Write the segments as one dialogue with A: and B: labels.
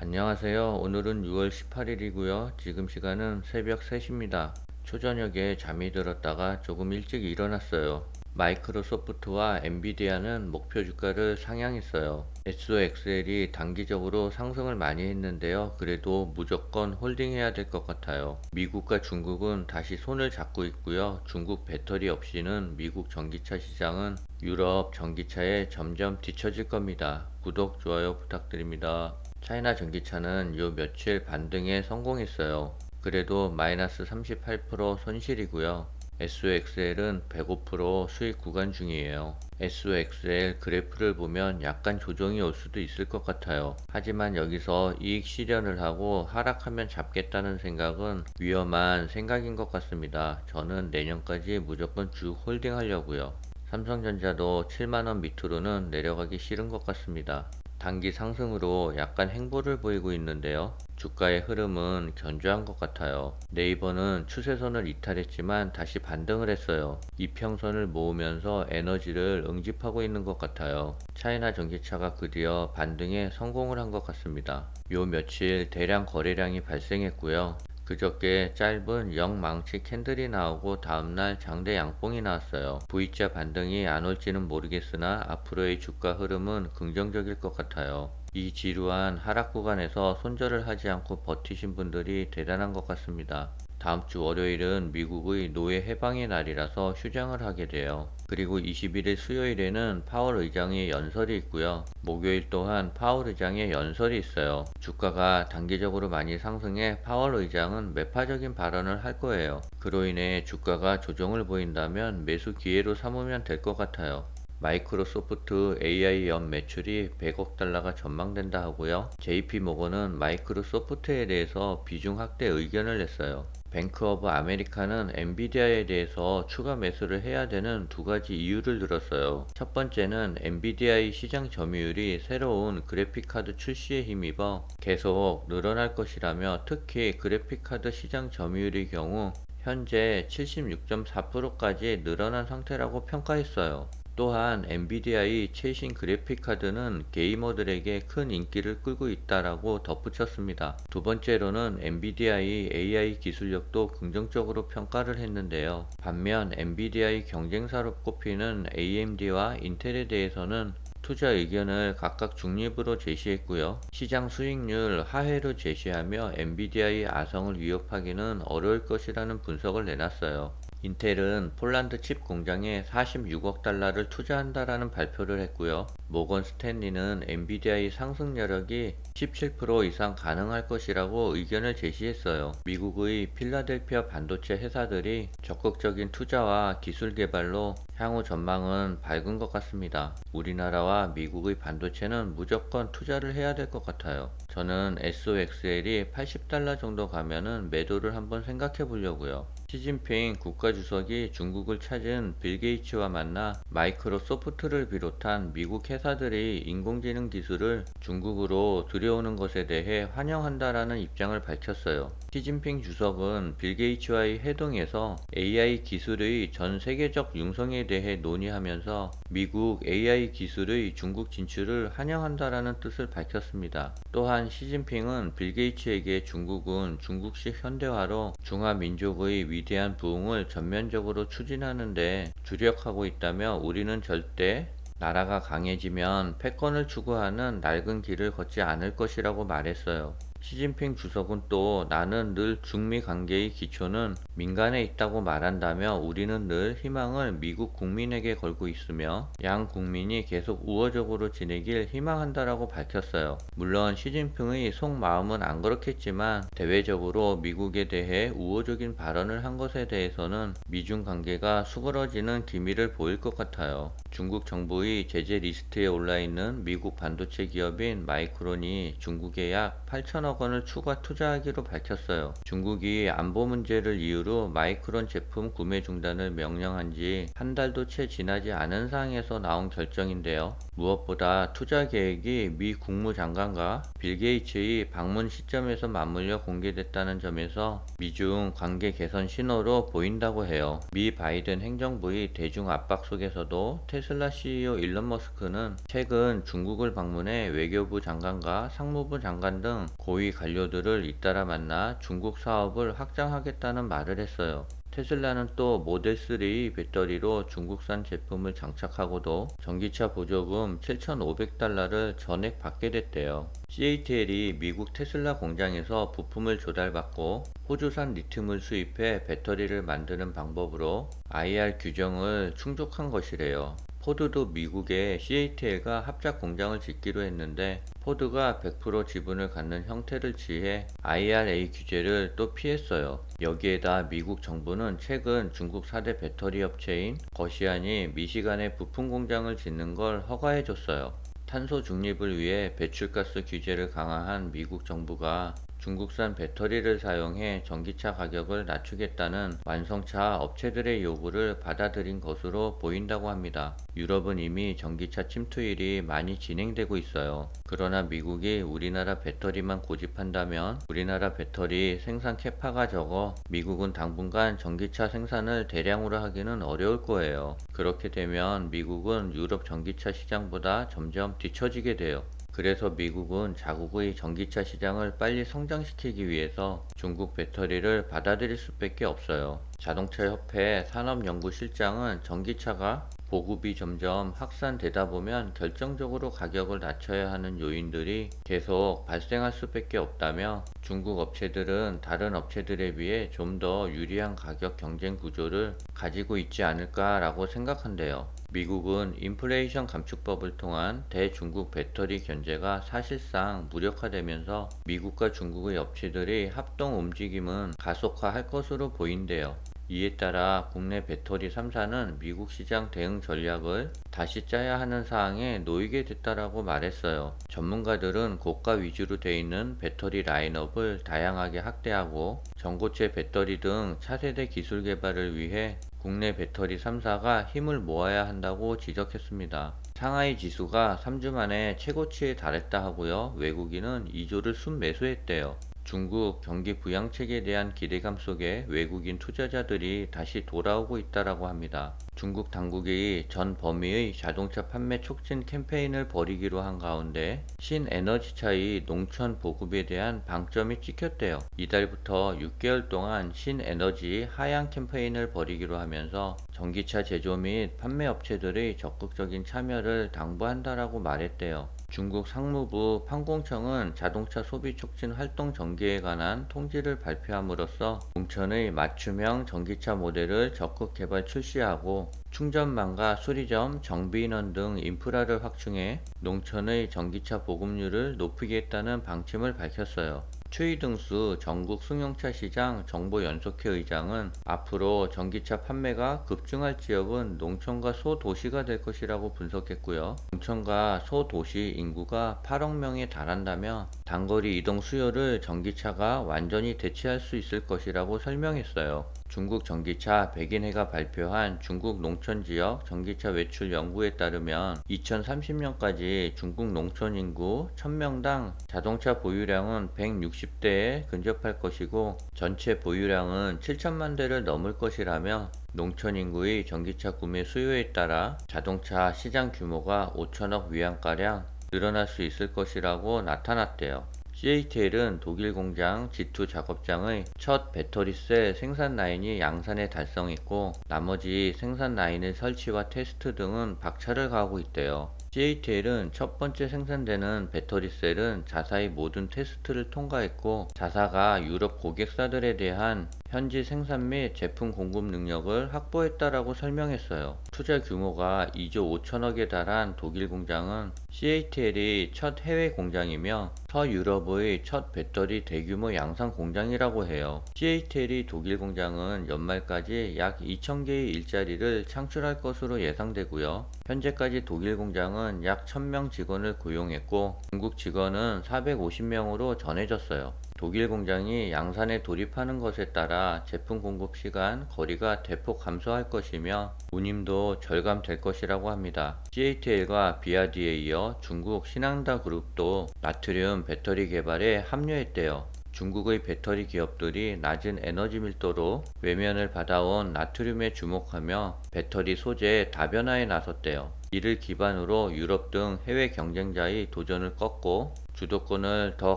A: 안녕하세요. 오늘은 6월 18일이고요. 지금 시간은 새벽 3시입니다. 초저녁에 잠이 들었다가 조금 일찍 일어났어요. 마이크로소프트와 엔비디아는 목표 주가를 상향했어요. SOXL이 단기적으로 상승을 많이 했는데요. 그래도 무조건 홀딩해야 될 것 같아요. 미국과 중국은 다시 손을 잡고 있고요. 중국 배터리 없이는 미국 전기차 시장은 유럽 전기차에 점점 뒤처질 겁니다. 구독, 좋아요 부탁드립니다. 차이나 전기차는 요 며칠 반등에 성공했어요. 그래도 마이너스 38% 손실이고요. SOXL은 105% 수익 구간 중이에요. SOXL 그래프를 보면 약간 조정이 올 수도 있을 것 같아요. 하지만 여기서 이익 실현을 하고 하락하면 잡겠다는 생각은 위험한 생각인 것 같습니다. 저는 내년까지 무조건 쭉 홀딩 하려고요. 삼성전자도 7만원 밑으로는 내려가기 싫은 것 같습니다. 단기 상승으로 약간 행보를 보이고 있는데요. 주가의 흐름은 견조한 것 같아요. 네이버는 추세선을 이탈했지만 다시 반등을 했어요. 이평선을 모으면서 에너지를 응집하고 있는 것 같아요. 차이나 전기차가 드디어 반등에 성공을 한 것 같습니다. 요 며칠 대량 거래량이 발생했고요. 그저께 짧은 영망치 캔들이 나오고 다음날 장대 양봉이 나왔어요. V자 반등이 안 올지는 모르겠으나 앞으로의 주가 흐름은 긍정적일 것 같아요. 이 지루한 하락 구간에서 손절을 하지 않고 버티신 분들이 대단한 것 같습니다. 다음 주 월요일은 미국의 노예 해방의 날이라서 휴장을 하게 돼요. 그리고 21일 수요일에는 파월 의장의 연설이 있고요. 목요일 또한 파월 의장의 연설이 있어요. 주가가 단기적으로 많이 상승해 파월 의장은 매파적인 발언을 할 거예요. 그로 인해 주가가 조정을 보인다면 매수 기회로 삼으면 될 것 같아요. 마이크로소프트 AI 연 매출이 100억 달러가 전망된다 하고요. JP모건은 마이크로소프트에 대해서 비중 확대 의견을 냈어요. 뱅크 오브 아메리카는 엔비디아에 대해서 추가 매수를 해야 되는 두 가지 이유를 들었어요. 첫 번째는 엔비디아의 시장 점유율이 새로운 그래픽카드 출시에 힘입어 계속 늘어날 것이라며 특히 그래픽카드 시장 점유율의 경우 현재 76.4%까지 늘어난 상태라고 평가했어요. 또한 엔비디아의 최신 그래픽카드는 게이머들에게 큰 인기를 끌고 있다라고 덧붙였습니다. 두 번째로는 엔비디아의 AI 기술력도 긍정적으로 평가를 했는데요. 반면 엔비디아의 경쟁사로 꼽히는 AMD와 인텔에 대해서는 투자 의견을 각각 중립으로 제시했고요. 시장 수익률 하회로 제시하며 엔비디아의 아성을 위협하기는 어려울 것이라는 분석을 내놨어요. 인텔은 폴란드 칩 공장에 46억 달러를 투자한다라는 발표를 했고요. 모건 스탠리는 엔비디아의 상승 여력이 17% 이상 가능할 것이라고 의견을 제시했어요. 미국의 필라델피아 반도체 회사들이 적극적인 투자와 기술 개발로 향후 전망은 밝은 것 같습니다. 우리나라와 미국의 반도체는 무조건 투자를 해야 될 것 같아요. 저는 SOXL이 80달러 정도 가면은 매도를 한번 생각해 보려고요. 시진핑 국가주석이 중국을 찾은 빌 게이츠와 만나 마이크로소프트를 비롯한 미국 회사들이 인공지능 기술을 중국으로 들여오는 것에 대해 환영한다라는 입장을 밝혔어요. 시진핑 주석은 빌 게이츠와의 회동에서 AI 기술의 전 세계적 융성에 대해 논의하면서 미국 AI 기술의 중국 진출을 환영한다라는 뜻을 밝혔습니다. 또한 시진핑은 빌 게이츠에게 중국은 중국식 현대화로 중화민족의 위대한 부흥을 전면적으로 추진하는데 주력하고 있다며 우리는 절대 나라가 강해지면 패권을 추구하는 낡은 길을 걷지 않을 것이라고 말했어요. 시진핑 주석은 또 나는 늘 중미 관계의 기초는 민간에 있다고 말한다며 우리는 늘 희망을 미국 국민에게 걸고 있으며 양 국민이 계속 우호적으로 지내길 희망한다라고 밝혔어요. 물론 시진핑의 속마음은 안 그렇겠지만 대외적으로 미국에 대해 우호적인 발언을 한 것에 대해서는 미중 관계가 수그러지는 기미를 보일 것 같아요. 중국 정부의 제재 리스트에 올라있는 미국 반도체 기업인 마이크론이 중국에 약 8천억 원을 추가 투자하기로 밝혔어요. 중국이 안보 문제를 이유로 마이크론 제품 구매 중단을 명령한 지 한 달도 채 지나지 않은 상황에서 나온 결정인데요. 무엇보다 투자 계획이 미 국무장관과 빌 게이츠의 방문 시점에서 맞물려 공개됐다는 점에서 미중 관계 개선 신호로 보인다고 해요. 미 바이든 행정부의 대중 압박 속에서도 테슬라 CEO 일론 머스크는 최근 중국을 방문해 외교부 장관과 상무부 장관 등 고위 관료들을 잇따라 만나 중국 사업을 확장하겠다는 말을 했어요. 테슬라는 또 모델3 배터리로 중국산 제품을 장착하고도 전기차 보조금 7,500달러를 전액 받게 됐대요. CATL이 미국 테슬라 공장에서 부품을 조달받고 호주산 리튬을 수입해 배터리를 만드는 방법으로 IR 규정을 충족한 것이래요. 포드도 미국에 CATL과 합작 공장을 짓기로 했는데 포드가 100% 지분을 갖는 형태를 취해 IRA 규제를 또 피했어요. 여기에다 미국 정부는 최근 중국 4대 배터리 업체인 거시안이 미시간에 부품 공장을 짓는 걸 허가해줬어요. 탄소 중립을 위해 배출가스 규제를 강화한 미국 정부가 중국산 배터리를 사용해 전기차 가격을 낮추겠다는 완성차 업체들의 요구를 받아들인 것으로 보인다고 합니다. 유럽은 이미 전기차 침투일이 많이 진행되고 있어요. 그러나 미국이 우리나라 배터리만 고집한다면 우리나라 배터리 생산 캐파가 적어 미국은 당분간 전기차 생산을 대량으로 하기는 어려울 거예요. 그렇게 되면 미국은 유럽 전기차 시장보다 점점 뒤처지게 돼요. 그래서 미국은 자국의 전기차 시장을 빨리 성장시키기 위해서 중국 배터리를 받아들일 수밖에 없어요. 자동차협회 산업연구실장은 전기차가 보급이 점점 확산되다 보면 결정적으로 가격을 낮춰야 하는 요인들이 계속 발생할 수밖에 없다며 중국 업체들은 다른 업체들에 비해 좀 더 유리한 가격 경쟁 구조를 가지고 있지 않을까라고 생각한대요. 미국은 인플레이션 감축법을 통한 대중국 배터리 견제가 사실상 무력화되면서 미국과 중국의 업체들의 합동 움직임은 가속화할 것으로 보인대요. 이에 따라 국내 배터리 3사는 미국 시장 대응 전략을 다시 짜야 하는 사항에 놓이게 됐다라고 말했어요. 전문가들은 고가 위주로 돼 있는 배터리 라인업을 다양하게 확대하고 전고체 배터리 등 차세대 기술 개발을 위해 국내 배터리 3사가 힘을 모아야 한다고 지적했습니다. 상하이 지수가 3주 만에 최고치에 달했다 하고요. 외국인은 2조를 순매수했대요. 중국 경기 부양책에 대한 기대감 속에 외국인 투자자들이 다시 돌아오고 있다라고 합니다. 중국 당국이 전 범위의 자동차 판매 촉진 캠페인을 벌이기로 한 가운데 신에너지차의 농촌 보급에 대한 방점이 찍혔대요. 이달부터 6개월 동안 신에너지 하향 캠페인을 벌이기로 하면서 전기차 제조 및 판매 업체들의 적극적인 참여를 당부한다라고 말했대요. 중국 상무부 판공청은 자동차 소비 촉진 활동 전개에 관한 통지를 발표함으로써 농촌의 맞춤형 전기차 모델을 적극 개발 출시하고 충전망과 수리점, 정비인원 등 인프라를 확충해 농촌의 전기차 보급률을 높이겠다는 방침을 밝혔어요. 최이등수 전국 승용차 시장 정보연속회 의장은 앞으로 전기차 판매가 급증할 지역은 농촌과 소도시가 될 것이라고 분석했고요. 농촌과 소도시 인구가 8억 명에 달한다면 단거리 이동 수요를 전기차가 완전히 대체할 수 있을 것이라고 설명했어요. 중국 전기차 백인회가 발표한 중국 농촌 지역 전기차 외출 연구에 따르면 2030년까지 중국 농촌 인구 1000명당 자동차 보유량은 160대에 근접할 것이고 전체 보유량은 7천만 대를 넘을 것이라며 농촌 인구의 전기차 구매 수요에 따라 자동차 시장 규모가 5천억 위안가량 늘어날 수 있을 것이라고 나타났대요. CATL은 독일 공장 G2 작업장의 첫 배터리셀 생산 라인이 양산에 달성했고 나머지 생산 라인의 설치와 테스트 등은 박차를 가하고 있대요. CATL은 첫 번째 생산되는 배터리셀은 자사의 모든 테스트를 통과했고 자사가 유럽 고객사들에 대한 현지 생산 및 제품 공급 능력을 확보했다라고 설명했어요. 투자 규모가 2조 5천억에 달한 독일 공장은 CATL이 첫 해외 공장이며 서유럽의 첫 배터리 대규모 양산 공장이라고 해요. CATL이 독일 공장은 연말까지 약 2,000개의 일자리를 창출할 것으로 예상되고요. 현재까지 독일 공장은 약 1,000명 직원을 고용했고 중국 직원은 450명으로 전해졌어요. 독일 공장이 양산에 돌입하는 것에 따라 제품 공급 시간, 거리가 대폭 감소할 것이며 운임도 절감될 것이라고 합니다. CATL과 비아디에 이어 중국 신항다 그룹도 나트륨 배터리 개발에 합류했대요. 중국의 배터리 기업들이 낮은 에너지 밀도로 외면을 받아온 나트륨에 주목하며 배터리 소재 다변화에 나섰대요. 이를 기반으로 유럽 등 해외 경쟁자의 도전을 꺾고 주도권을 더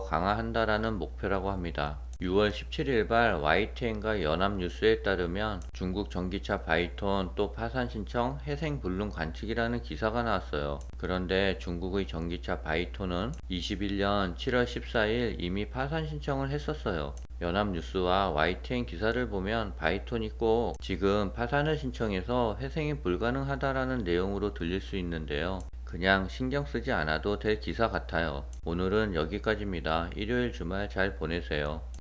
A: 강화한다라는 목표라고 합니다. 6월 17일 발 YTN과 연합뉴스에 따르면 중국 전기차 바이톤 또 파산 신청 해생 불능 관측이라는 기사가 나왔어요. 그런데 중국의 전기차 바이톤은 21년 7월 14일 이미 파산 신청을 했었어요. 연합뉴스와 YTN 기사를 보면 바이톤이 꼭 지금 파산을 신청해서 회생이 불가능하다라는 내용으로 들릴 수 있는데요. 그냥 신경 쓰지 않아도 될 기사 같아요. 오늘은 여기까지입니다. 일요일 주말 잘 보내세요.